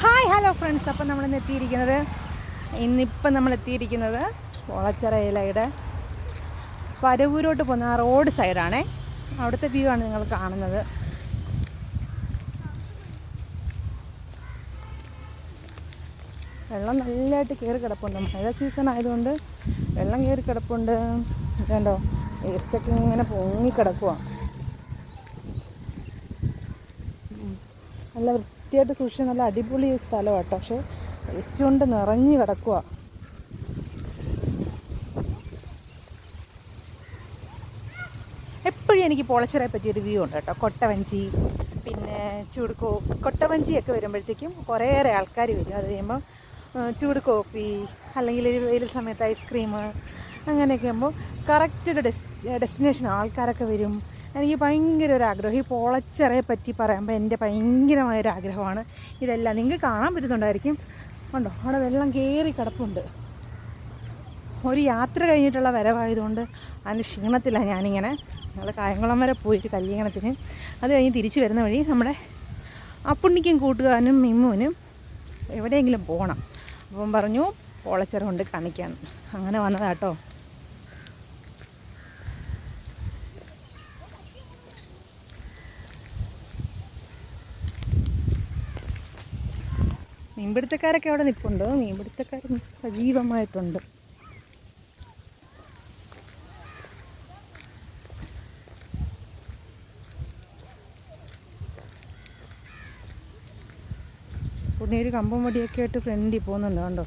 Hi hello friends, അപ്പം ഇന്നിപ്പം നമ്മൾ എത്തിയിരിക്കുന്നത് ഓളച്ചിറയിലയുടെ പരവൂരോട്ട് പോകുന്ന ആ റോഡ് സൈഡാണേ. അവിടുത്തെ വ്യൂ ആണ് നിങ്ങൾ കാണുന്നത്. വെള്ളം നല്ലതായിട്ട് കയറി കിടപ്പുണ്ട്. മഴ സീസൺ ആയതുകൊണ്ട് വെള്ളം കയറി കിടപ്പുണ്ട്. കണ്ടോ, വേസ്റ്റൊക്കെ ഇങ്ങനെ പൊങ്ങിക്കിടക്കുക. നല്ല വൃത്തിയായിട്ട് സൂക്ഷിച്ച് നല്ല അടിപൊളി സ്ഥലമാണ് കേട്ടോ. പക്ഷേ വേസ്റ്റ് കൊണ്ട് നിറഞ്ഞു കിടക്കുക. എപ്പോഴും എനിക്ക് പോളച്ചിറയെ പറ്റിയൊരു വ്യൂ ഉണ്ട് കേട്ടോ. കൊട്ടവഞ്ചി, പിന്നെ കൊട്ടവഞ്ചിയൊക്കെ വരുമ്പോഴത്തേക്കും കുറേയേറെ ആൾക്കാർ വരും. അത് കഴിയുമ്പോൾ ചൂട് കോഫി, അല്ലെങ്കിൽ വെയിൽ സമയത്ത് ഐസ്ക്രീം, അങ്ങനെയൊക്കെ ആകുമ്പോൾ കറക്റ്റ് ഒരു ഡെസ്റ്റിനേഷൻ ആൾക്കാരൊക്കെ വരും. എനിക്ക് ഭയങ്കര ഒരു ആഗ്രഹം ഈ പോളച്ചിറയെ പറ്റി പറയുമ്പോൾ എൻ്റെ ഭയങ്കരമായൊരു ആഗ്രഹമാണ് ഇതെല്ലാം. നിങ്ങൾക്ക് കാണാൻ പറ്റുന്നുണ്ടായിരിക്കും, ഉണ്ടോ അവിടെ വെള്ളം കയറി കിടപ്പുണ്ട്. ഒരു യാത്ര കഴിഞ്ഞിട്ടുള്ള വരവായതുകൊണ്ട് അതിൻ്റെ ക്ഷീണത്തിലാണ് ഞാനിങ്ങനെ. ഞങ്ങൾ കായംകുളം വരെ പോയിട്ട് കല്യാണത്തിന്, അത് കഴിഞ്ഞ് തിരിച്ച് വരുന്ന വഴി നമ്മുടെ അപ്പുണ്ണിക്കും കൂട്ടുകാരനും മിമ്മുവിനും എവിടെയെങ്കിലും പോകണം. അപ്പം പറഞ്ഞു പോളച്ചിറ കൊണ്ട് കാണിക്കാൻ. അങ്ങനെ വന്നതാട്ടോ. മീൻപിടുത്തക്കാരൊക്കെ അവിടെ നിൽപ്പുണ്ട്. മീൻപിടുത്തക്കാർ സജീവമായിട്ടുണ്ട്. ഉടനെ ഒരു കമ്പം വടിയൊക്കെ ആയിട്ട് ഫ്രണ്ടിൽ പോകുന്നുണ്ട്. കണ്ടോ.